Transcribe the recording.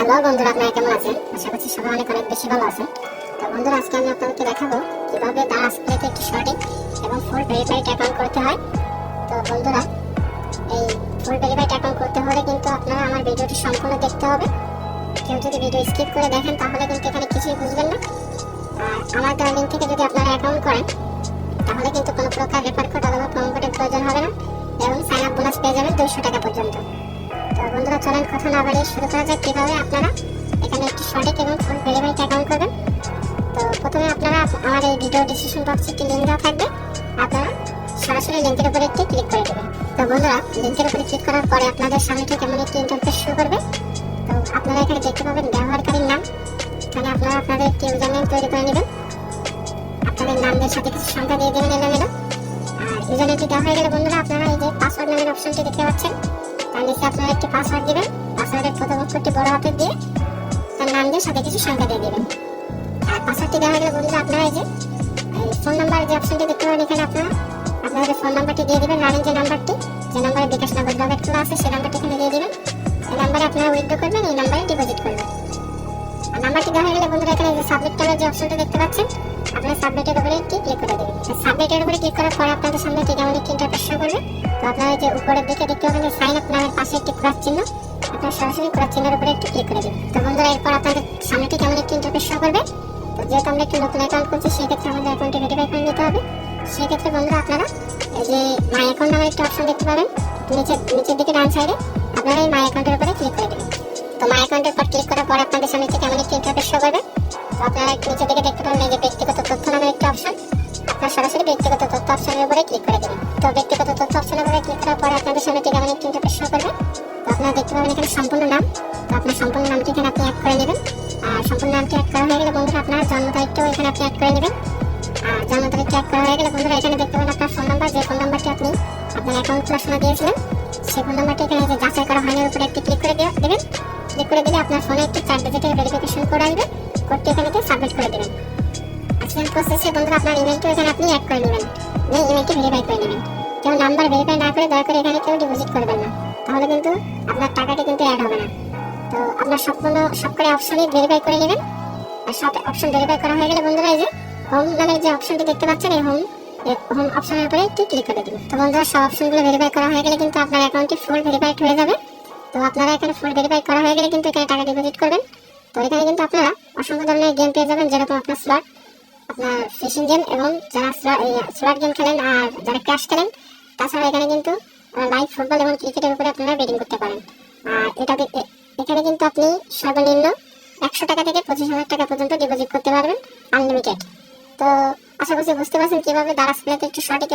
Hello বন্ধুরা, আপনারা কেমন আছেন? আশা করছি সবাই অনেক বেশি ভালো আছেন। তো বন্ধুরা, আজকে আমি আপনাদেরকে দেখাবো কিভাবে দারাজ প্লেতে একটি সঠিক এবং ফুল ভেরিফাইড অ্যাকাউন্ট করতে হয়। তো বন্ধুরা, এই ফুল ভেরিফাইড অ্যাকাউন্ট করতে হলে কিন্তু আপনারা আমার ভিডিওটি সম্পূর্ণ দেখতে হবে। কেউ যদি ভিডিও স্কিপ করে দেখেন তাহলে কিন্তু এখানে কিছুই বুঝবেন না। আর আমার দেওয়া লিঙ্ক থেকে যদি আপনারা অ্যাকাউন্ট করেন তাহলে কিন্তু কোনো প্রকার রেফার কোড অথবা প্রোমো কোডের প্রয়োজন হবে না এবং সাইন আপ বোনাস পেয়ে যাবেন 200 টাকা পর্যন্ত। তো বন্ধুরা, চলেন কথা না বাড়িয়ে শুরু করা যাক কিভাবে আপনারা এখানে একটি সঠিক এবং ফুল ভেরিফাইড অ্যাকাউন্ট করবেন। তো প্রথমে আপনারা আমার এই ভিডিও ডিসক্রিপশন বক্সে একটি লিঙ্ক দেওয়া থাকবে, আপনারা সরাসরি লিঙ্কের উপরে একটি ক্লিক করে দেবেন। তো বন্ধুরা, লিঙ্কের উপরে ক্লিক করার পরে আপনাদের সামনে ঠিক এমন একটি ইন্টারফেস শো করবে। তো আপনারা এখানে দেখতে পাবেন ব্যবহারকারীর নাম। এখানে আপনারা আপনাদের একটি ইউজার নেম তৈরি করে নেবেন, আপনাদের নামের সাথে কিছু সংখ্যা দিয়ে দেবেন এলোমেলো। আর ইউজার নেমটি দেওয়া হয়ে গেলে বন্ধুরা, আপনারা এই যে পাসওয়ার্ড নামের অপশনটি দেখতে পাচ্ছেন, তার নিচে আপনারা একটি পাসওয়ার্ড দিবেন। পাসওয়ার্ডের প্রথম অক্ষরটি বড় হাতের দিয়ে তার নাম দিয়ে সাথে কিছু সংখ্যা দিয়ে দেবেন। আর পাসওয়ার্ডটি দেওয়া হয়ে গেলে বন্ধুরা, আপনারা এই যে ফোন নাম্বার যে অপশনটি দেখতে পাবেন, এখানে আপনারা আপনাদের ফোন নাম্বারটি দিয়ে দিবেন। রানিং যে নাম্বারটি, যে নাম্বারে বিকাশ নগদ ডেবিট খোলা আছে সেই নাম্বারটি এখানে দিয়ে দিবেন। এই নাম্বারে আপনারা উইথড্র করবেন, এই নাম্বারে ডিপোজিট করবেন। আর নাম্বারটি দেওয়া হয়ে গেলে বন্ধুরা, এখানে যে সাবমিট করার যে অপশনটা দেখতে পাচ্ছেন, আপনারা সাবমিটের উপরে একটি ক্লিক করে দেবেন। সাবমিটের উপরে ক্লিক করার পরে আপনাদের সামনে ঠিক এমন একটি ইন্টারফেস শো করবে। তো আপনারা এই যে উপরের দিকে দেখতে পাবেন যে সাইন আপ নামের পাশে একটি ক্রস চিহ্ন, আপনারা সরাসরি ক্রস চিহ্নের উপরে একটি ক্লিক করে দেবেন। তো বন্ধুরা, এরপর আপনাদের সামনে ঠিক এমন একটি ইন্টারফেস শো করবে। তো যেহেতু আমরা একটি নতুন অ্যাকাউন্ট করছি, সেক্ষেত্রে আমাদের অ্যাকাউন্টটি ভেরিফাই করে নিতে হবে। সেক্ষেত্রে বন্ধুরা, আপনারা এই যে মাই অ্যাকাউন্ট নামের একটি অপশন দেখতে পাবেন নিচের দিকে ডান সাইডে, আপনারা এই মাই অ্যাকাউন্টের উপরে ক্লিক করে দেবেন। তো মাই অ্যাকাউন্টের উপর ক্লিক করার পর আপনাদের সামনে ঠিক এমন একটি ইন্টারফেস শো করবে। তো আপনারা নিচের দিকে দেখতে পাবেন এই যে ব্যক্তিগত তথ্য নামের একটি অপশন, আপনারা সরাসরি ব্যক্তিগত তথ্য অপশনের উপরে ক্লিক করে দেবেন। তো ব্যক্তিগত তথ্য অপশনের উপরে ক্লিক করার পরে আপনাদের সামনে ঠিক এমন একটি ইন্টারফেস শো করবে। তো আপনারা দেখতে পাবেন এখানে সম্পূর্ণ নাম। তো আপনার সম্পূর্ণ নামটি এখানে আপনি অ্যাড করে নেবেন। আর সম্পূর্ণ নামটি অ্যাড করা হয়ে গেলে বন্ধুরা, আপনার জন্ম তারিখটাও এখানে আপনি অ্যাড করে নেবেন। আর জন্ম তারিখটা অ্যাড করা হয়ে গেলে বন্ধুরা, এখানে দেখতে পাবেন আপনার ফোন নাম্বার, যে ফোন নাম্বারটি আপনি আপনার অ্যাকাউন্ট খোলার সময় দিয়েছিলেন, সেই ফোন নাম্বারটি এখানে যে যাচাই করা হয়নি উপরে একটি ক্লিক করে দেবেন। ক্লিক করে দিলে আপনার ফোনে একটি 4 ডিজিটের ভেরিফিকেশন কোড আসবে। কোডটি এখানে সাবমিট করে দেবেন। সেম প্রসেসে বন্ধুরা, আপনার ইমেলটি এখানে আপনি অ্যাড করে নেবেন, ইমেলটি ভেরিফাই করে নেবেন। কেউ নাম্বার ভেরিফাই না করে দয়া করে এখানে কেউ ডিপোজিট করবেন না, তাহলে কিন্তু আপনার টাকাটি কিন্তু অ্যাড হবে না। তো আপনার সব করে অপশনই ভেরিফাই করে নেবেন। আর সব অপশন ভেরিফাই করা হয়ে গেলে বন্ধুরা, এই যে হোম নামের যে অপশনটি দেখতে পাচ্ছেন, এই হোম অপশনের উপরে একটি ক্লিক করে দিন। তো বন্ধুরা, সব অপশনগুলো ভেরিফাই করা হয়ে গেলে কিন্তু আপনার অ্যাকাউন্টটি ফুল ভেরিফাইড হয়ে যাবে। তো আপনারা এখানে ফুল ভেরিফাই করা হয়ে গেলে কিন্তু এখানে টাকা ডিপোজিট করবেন। তো এখানে কিন্তু আপনারা অসংখ্য ধরনের গেম পেয়ে যাবেন, যেরকম আপনার স্লট, আপনার ফিশিং গেম, এবং যারা স্লট গেম খেলেন আর যারা ক্যাশ খেলেন, তাছাড়া এখানে কিন্তু লাইভ ফুটবল এবং ক্রিকেটের উপরে আপনারা বেটিং করতে পারেন। আর এখানে কিন্তু আপনি সর্বনিম্ন 100 টাকা থেকে 25,000 টাকা পর্যন্ত ডিপোজিট করতে পারবেন, আনলিমিটেড। তো আশা করছি বুঝতে পারছেন কিভাবে দারাজ প্লেতে একটু সঠিক